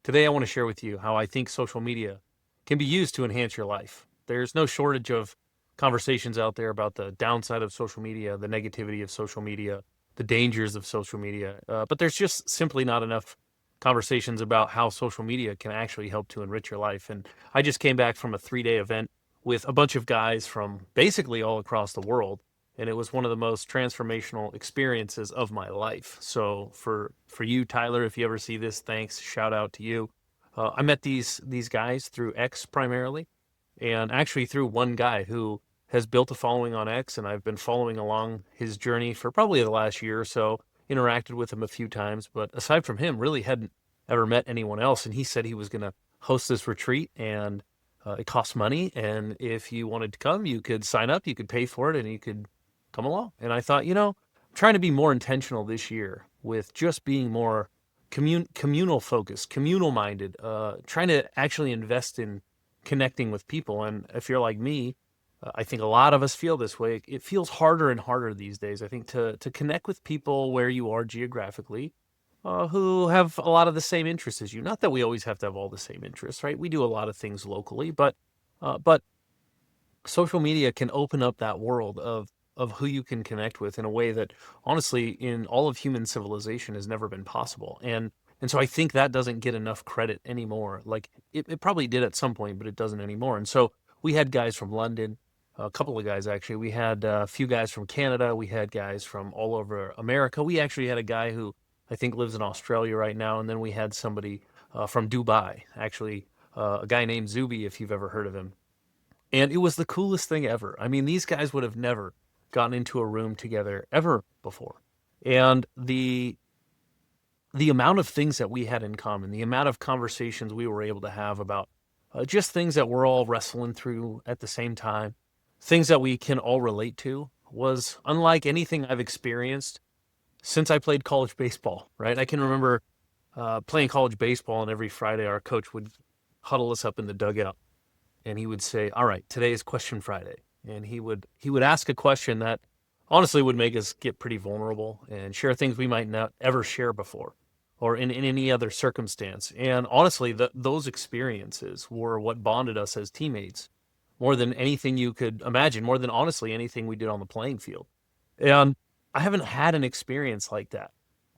Today, I want to share with you how I think social media can be used to enhance your life. There's no shortage of conversations out there about the downside of social media, the negativity of social media, the dangers of social media, but there's just simply not enough conversations about how social media can actually help to enrich your life. And I just came back from a 3-day event with a bunch of guys from basically all across the world, and it was one of the most transformational experiences of my life. So for you, Tyler, if you ever see this, thanks. Shout out to you. I met these guys through X primarily, and actually through one guy who has built a following on X, and I've been following along his journey for probably the last year or so. Interacted with him a few times, but aside from him, really hadn't ever met anyone else. And he said he was going to host this retreat, and it costs money. And if you wanted to come, you could sign up, you could pay for it, and you could come along. And I thought, I'm trying to be more intentional this year with just being more communal focused, communal minded, trying to actually invest in connecting with people. And if you're like me, I think a lot of us feel this way. It feels harder and harder these days, I think, to connect with people where you are geographically, who have a lot of the same interests as you. Not that we always have to have all the same interests, right? We do a lot of things locally, but social media can open up that world of who you can connect with in a way that honestly in all of human civilization has never been possible. And so I think that doesn't get enough credit anymore. Like it probably did at some point, but it doesn't anymore. And so we had guys from London, a couple of guys actually. We had a few guys from Canada. We had guys from all over America. We actually had a guy who I think lives in Australia right now. And then we had somebody from Dubai, actually, a guy named Zuby, if you've ever heard of him. And it was the coolest thing ever. I mean, these guys would have never gotten into a room together ever before. And the amount of things that we had in common, the amount of conversations we were able to have about just things that we're all wrestling through at the same time, things that we can all relate to, was unlike anything I've experienced since I played college baseball, right? I can remember playing college baseball, and every Friday our coach would huddle us up in the dugout and he would say, "All right, today is Question Friday." And he would ask a question that honestly would make us get pretty vulnerable and share things we might not ever share before or in any other circumstance. And honestly, those experiences were what bonded us as teammates more than anything you could imagine, more than honestly anything we did on the playing field. And I haven't had an experience like that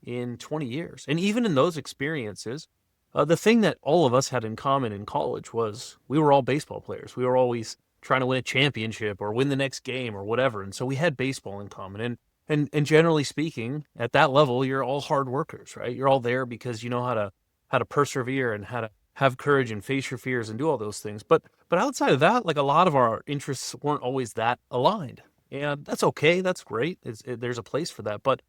in 20 years. And even in those experiences, the thing that all of us had in common in college was we were all baseball players. We were always trying to win a championship or win the next game or whatever. And so we had baseball in common. And generally speaking, at that level, you're all hard workers, right? You're all there because you know how to persevere and how to have courage and face your fears and do all those things. But outside of that, like a lot of our interests weren't always that aligned. And that's okay. That's great. There's a place for that. But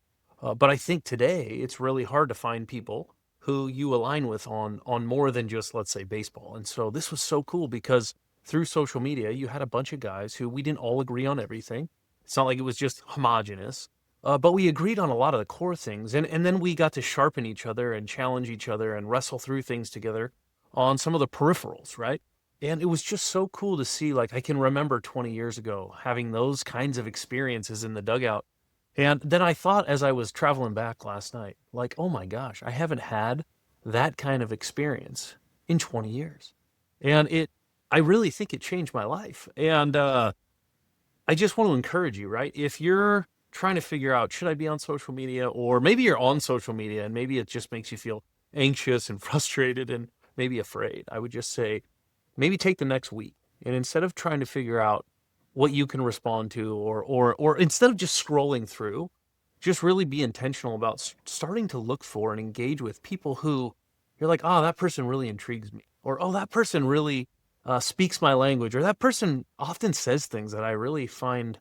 I think today it's really hard to find people who you align with on more than just, let's say, baseball. And so this was so cool because through social media, you had a bunch of guys who we didn't all agree on everything. It's not like it was just homogenous, but we agreed on a lot of the core things. And then we got to sharpen each other and challenge each other and wrestle through things together on some of the peripherals, right? And it was just so cool to see. Like, I can remember 20 years ago having those kinds of experiences in the dugout. And then I thought as I was traveling back last night, like, oh my gosh, I haven't had that kind of experience in 20 years. And I really think it changed my life. And I just want to encourage you, right? If you're trying to figure out, should I be on social media? Or maybe you're on social media and maybe it just makes you feel anxious and frustrated and maybe afraid. I would just say, maybe take the next week and instead of trying to figure out what you can respond to or instead of just scrolling through, just really be intentional about starting to look for and engage with people who you're like, oh, that person really intrigues me, or oh, that person really speaks my language, or that person often says things that I really find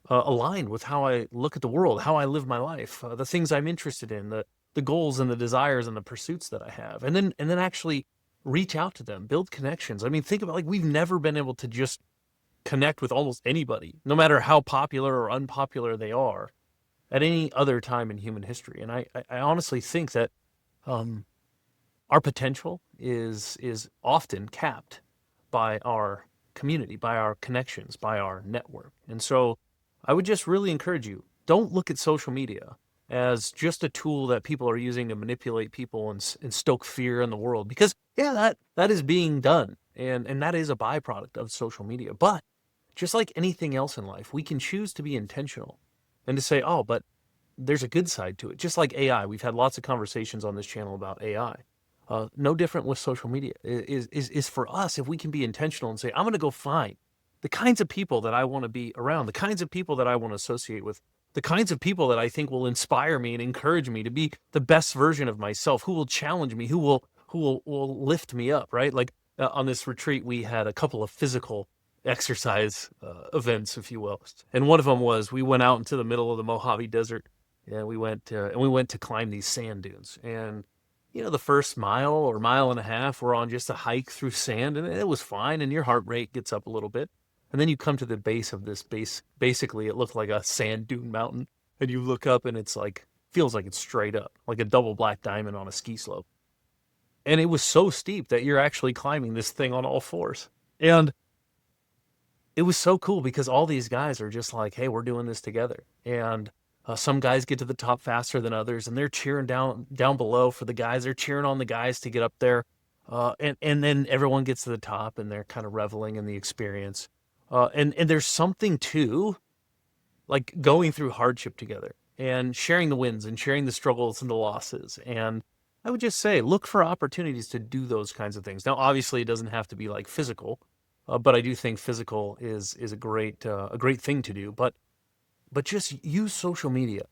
aligned with how I look at the world, how I live my life, the things I'm interested in, the goals and the desires and the pursuits that I have, and then actually reach out to them, build connections. I mean, think about, like, we've never been able to just connect with almost anybody, no matter how popular or unpopular they are, at any other time in human history. And I honestly think that um, our potential is often capped by our community, by our connections, by our network. And so I would just really encourage you, don't look at social media as just a tool that people are using to manipulate people and stoke fear in the world. Because yeah, that is being done, and that is a byproduct of social media. But just like anything else in life, we can choose to be intentional and to say, oh, but there's a good side to it. Just like AI, we've had lots of conversations on this channel about AI. No different with social media. Is for us, if we can be intentional and say, I'm going to go find the kinds of people that I want to be around, the kinds of people that I want to associate with, the kinds of people that I think will inspire me and encourage me to be the best version of myself, who will challenge me, who will lift me up, right? Like on this retreat, we had a couple of physical exercise events, if you will, and one of them was we went out into the middle of the Mojave Desert, and we went to climb these sand dunes. And the first mile or mile and a half, we're on just a hike through sand, and it was fine, and your heart rate gets up a little bit. And then you come to the base of this base. Basically, it looked like a sand dune mountain, and you look up, and it's like feels like it's straight up, like a double black diamond on a ski slope. And it was so steep that you're actually climbing this thing on all fours. And it was so cool because all these guys are just like, hey, we're doing this together. And some guys get to the top faster than others, and they're cheering down below for the guys. They're cheering on the guys to get up there, and then everyone gets to the top, and they're kind of reveling in the experience. And there's something to like going through hardship together and sharing the wins and sharing the struggles and the losses. And I would just say, look for opportunities to do those kinds of things. Now, obviously, it doesn't have to be like physical, but I do think physical is a great thing to do. But just use social media.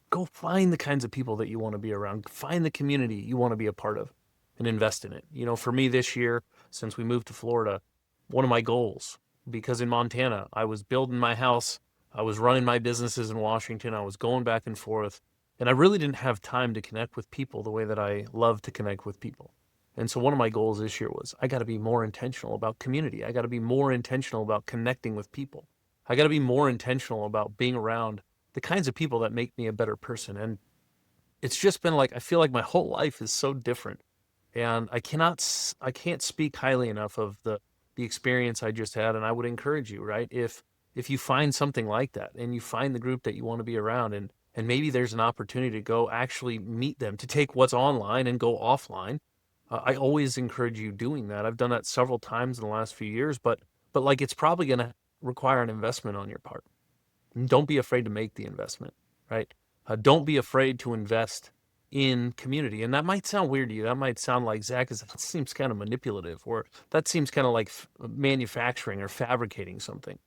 Go find the kinds of people that you want to be around. Find the community you want to be a part of and invest in it. For me this year, since we moved to Florida, one of my goals, because in Montana, I was building my house, I was running my businesses in Washington, I was going back and forth, and I really didn't have time to connect with people the way that I love to connect with people. And so one of my goals this year was I got to be more intentional about community. I got to be more intentional about connecting with people. I got to be more intentional about being around the kinds of people that make me a better person. And it's just been like, I feel like my whole life is so different. And I can't speak highly enough of the experience I just had. And I would encourage you, right? If you find something like that and you find the group that you want to be around, and maybe there's an opportunity to go actually meet them, to take what's online and go offline. I always encourage you doing that. I've done that several times in the last few years, but like it's probably going to require an investment on your part. And don't be afraid to make the investment, right? Don't be afraid to invest in community. And that might sound weird to you. That might sound like, Zach, that seems kind of manipulative, or that seems kind of like manufacturing or fabricating something.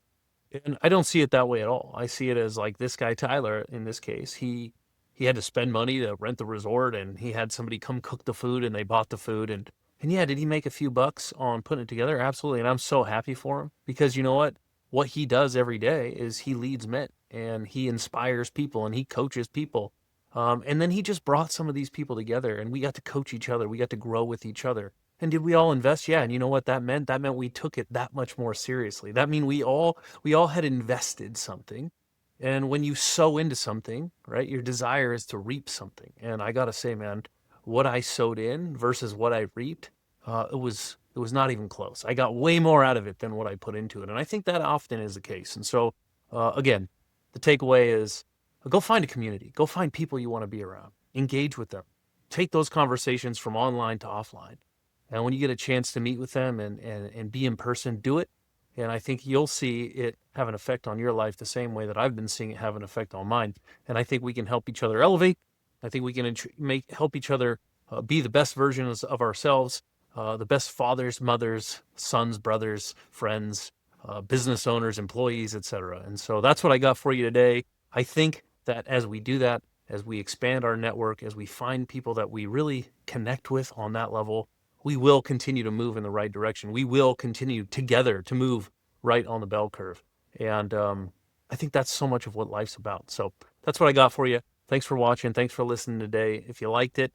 And I don't see it that way at all. I see it as like this guy, Tyler, in this case, he had to spend money to rent the resort, and he had somebody come cook the food, and they bought the food. And yeah, did he make a few bucks on putting it together? Absolutely. And I'm so happy for him, because you know what? What he does every day is he leads men, and he inspires people, and he coaches people. And then he just brought some of these people together, and we got to coach each other. We got to grow with each other. And did we all invest? Yeah. And you know what that meant? That meant we took it that much more seriously. That mean we all had invested something. And when you sow into something, right, your desire is to reap something. And I got to say, man, what I sowed in versus what I reaped, it was not even close. I got way more out of it than what I put into it. And I think that often is the case. And so, again, the takeaway is go find a community, go find people you want to be around, engage with them, take those conversations from online to offline. And when you get a chance to meet with them and be in person, do it. And I think you'll see it have an effect on your life the same way that I've been seeing it have an effect on mine. And I think we can help each other elevate. I think we can help each other be the best versions of ourselves, the best fathers, mothers, sons, brothers, friends, business owners, employees, etc. And so that's what I got for you today. I think that as we do that, as we expand our network, as we find people that we really connect with on that level, we will continue to move in the right direction. We will continue together to move right on the bell curve. And I think that's so much of what life's about. So that's what I got for you. Thanks for watching. Thanks for listening today. If you liked it,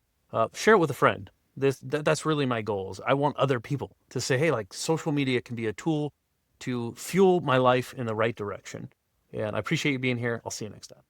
share it with a friend. That's really my goals. I want other people to say, hey, like social media can be a tool to fuel my life in the right direction. And I appreciate you being here. I'll see you next time.